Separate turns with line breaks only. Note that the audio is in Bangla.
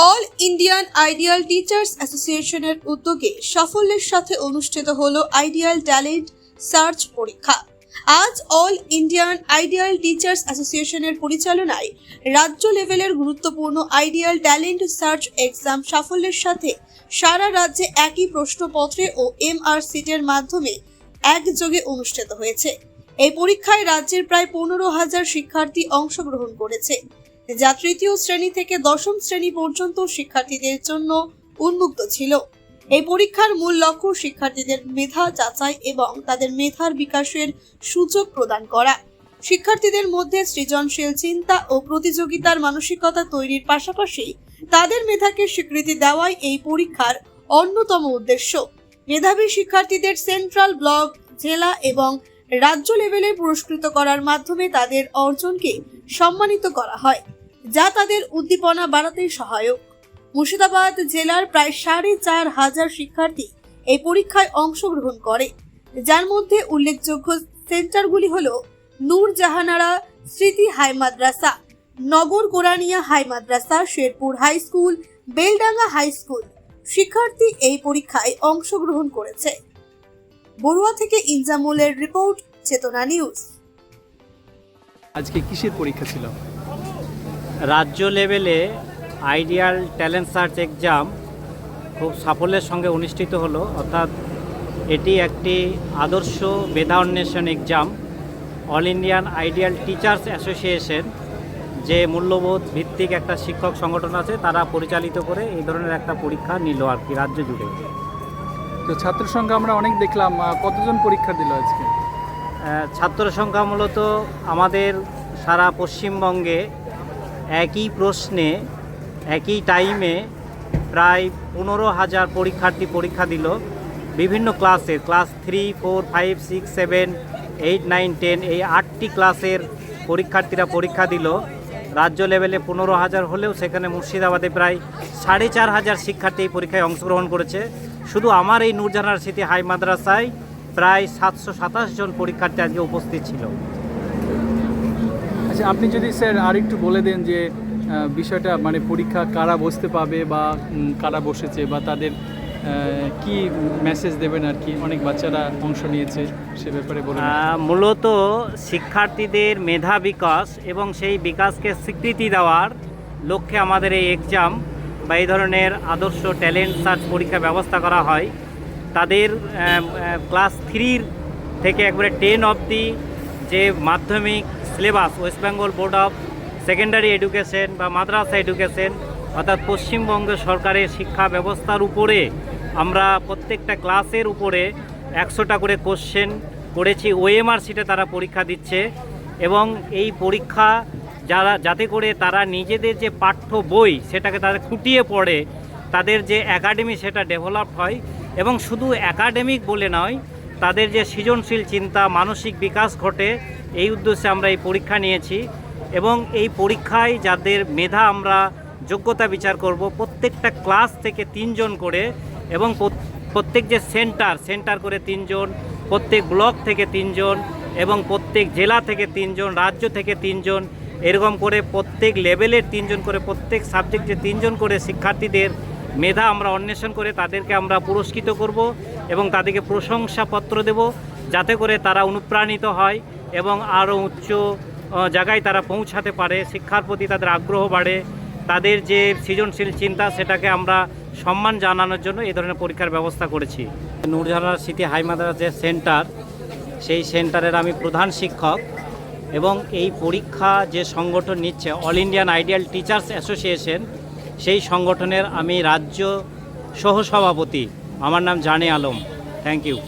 অল ইন্ডিয়ান আইডিয়াল টিচার্স অ্যাসোসিয়েশনের উদ্যোগে সাফল্যের সাথে অনুষ্ঠিত হলো আইডিয়াল ট্যালেন্ট সার্চ পরীক্ষা। আজ অল ইন্ডিয়ান আইডিয়াল টিচার্স অ্যাসোসিয়েশনের পরিচালনায় রাজ্য লেভেলের গুরুত্বপূর্ণ আইডিয়াল ট্যালেন্ট সার্চ এক্সাম সাফল্যের সাথে সারা রাজ্যে একই প্রশ্নপত্রে ও এমআর সিটের মাধ্যমে একযোগে অনুষ্ঠিত হয়েছে। এই পরীক্ষায় রাজ্যের প্রায় 15,000 শিক্ষার্থী অংশগ্রহণ করেছে, যা তৃতীয় শ্রেণী থেকে দশম শ্রেণী পর্যন্ত শিক্ষার্থীদের জন্য উন্মুক্ত ছিল। এই পরীক্ষার মূল লক্ষ্য শিক্ষার্থীদের মেধা যাচাই এবং তাদের মেধার বিকাশের সুযোগ প্রদান করা। শিক্ষার্থীদের মধ্যে সৃজনশীল চিন্তা ও প্রতিযোগিতার মানসিকতা তৈরির পাশাপাশি তাদের মেধাকে স্বীকৃতি দেওয়াই এই পরীক্ষার অন্যতম উদ্দেশ্য। মেধাবী শিক্ষার্থীদের সেন্ট্রাল, ব্লক, জেলা এবং রাজ্য লেভেলে পুরস্কৃত করার মাধ্যমে তাদের অর্জনকে সম্মানিত করা হয়, যা তাদের উদ্দীপনা বাড়াতে সহায়ক। মুর্শিদাবাদ জেলার প্রায় 4,500 শিক্ষার্থী এই পরীক্ষায় অংশগ্রহণ করে, যার মধ্যে উল্লেখযোগ্য সেন্টারগুলি হল Nurjahanara Smriti high madrasa, Nagar Quraniya high madrasa, Sherpur high school, Beldanga high school. শিক্ষার্থী এই পরীক্ষায় অংশগ্রহণ করেছে। বড়ুয়া থেকে ইনজামুলের রিপোর্ট, চেতনা নিউজ।
আজকে কিসের পরীক্ষা ছিল?
রাজ্য লেভেলে আইডিয়াল ট্যালেন্ট সার্চ এক্সাম খুব সাফল্যের সঙ্গে অনুষ্ঠিত হলো। অর্থাৎ এটি একটি আদর্শ মেধা অন্বেষণ exam. All Indian ideal teachers association, যে মূল্যবোধ ভিত্তিক একটা শিক্ষক সংগঠন আছে, তারা পরিচালিত করে এই ধরনের একটা পরীক্ষা নিল আর কি রাজ্য জুড়ে।
তো ছাত্র সংখ্যা আমরা অনেক দেখলাম, কতজন পরীক্ষা দিল আজকে?
ছাত্র সংখ্যা মূলত আমাদের সারা পশ্চিমবঙ্গে একই প্রশ্নে একই টাইমে প্রায় 15,000 পরীক্ষার্থী পরীক্ষা দিল। বিভিন্ন ক্লাসের, ক্লাস 3, 4, 5, 6, 7, 8, 9, 10 এই 8টি ক্লাসের পরীক্ষার্থীরা পরীক্ষা দিল। রাজ্য লেভেলে 15,000 হলেও সেখানে মুর্শিদাবাদে প্রায় 4,500 শিক্ষার্থী এই পরীক্ষায় অংশগ্রহণ করেছে। শুধু আমার এই নূরজাহানারা স্মৃতি হাই মাদ্রাসায় প্রায় 727 জন পরীক্ষার্থী আজকে উপস্থিত ছিল।
আচ্ছা, আপনি যদি স্যার আর একটু বলে দেন যে বিষয়টা, মানে পরীক্ষা কারা বসতে পাবে বা কারা বসেছে বা তাদের কি মেসেজ দেবেন আর কি? অনেক বাচ্চারা অংশ নিয়েছে, সে ব্যাপারে বলুন।
মূলত শিক্ষার্থীদের মেধা বিকাশ এবং সেই বিকাশকে স্বীকৃতি দেওয়ার লক্ষ্যে আমাদের এই এক্সাম বা এই ধরনের আদর্শ ট্যালেন্ট সার্চ পরীক্ষা ব্যবস্থা করা হয়। তাদের ক্লাস 3 থেকে একবারে 10 অবধি যে মাধ্যমিক syllabus, West Bengal board of secondary education বা মাদ্রাসা এডুকেশন, অর্থাৎ পশ্চিমবঙ্গ সরকারের শিক্ষা ব্যবস্থার উপরে আমরা প্রত্যেকটা ক্লাসের উপরে 100টা করে কোশ্চেন করেছি। ওএমআর সিটে তারা পরীক্ষা দিচ্ছে এবং এই পরীক্ষা যাতে করে তারা নিজেদের যে পাঠ্য বই সেটাকে তাদের খুঁটিয়ে পড়ে, তাদের যে একাডেমি সেটা ডেভেলপ হয় এবং শুধু একাডেমিক বলে নয়, তাদের যে সৃজনশীল চিন্তা, মানসিক বিকাশ ঘটে, এই উদ্দেশ্যে আমরা এই পরীক্ষা নিয়েছি। এবং এই পরীক্ষায় যাদের মেধা আমরা যোগ্যতা বিচার করব, প্রত্যেকটা ক্লাস থেকে 3 জন করে এবং প্রত্যেক যে সেন্টার করে 3 জন, প্রত্যেক ব্লক থেকে 3 জন এবং প্রত্যেক জেলা থেকে 3 জন, রাজ্য থেকে 3 জন, এরকম করে প্রত্যেক লেভেলের 3 জন করে, প্রত্যেক সাবজেক্টে 3 জন করে শিক্ষার্থীদের মেধা আমরা অন্বেষণ করে তাদেরকে আমরা পুরস্কৃত করব এবং তাদেরকে প্রশংসাপত্র দেব, যাতে করে তারা অনুপ্রাণিত হয় এবং আরও উচ্চ জায়গায় তারা পৌঁছাতে পারে। শিক্ষার প্রতি তাদের আগ্রহ বাড়ে, তাদের যে সৃজনশীল চিন্তা সেটাকে আমরা সম্মান জানানোর জন্য এই ধরনের পরীক্ষার ব্যবস্থা করেছি। নূরজাহানারা স্মৃতি হাই মাদ্রাসা যে সেন্টার, সেই সেন্টারের আমি প্রধান শিক্ষক এবং এই পরীক্ষা যে সংগঠন নিচ্ছে all Indian ideal teachers association, সেই সংগঠনের আমি রাজ্য সহসভাপতি। আমার নাম জানে আলম। Thank you.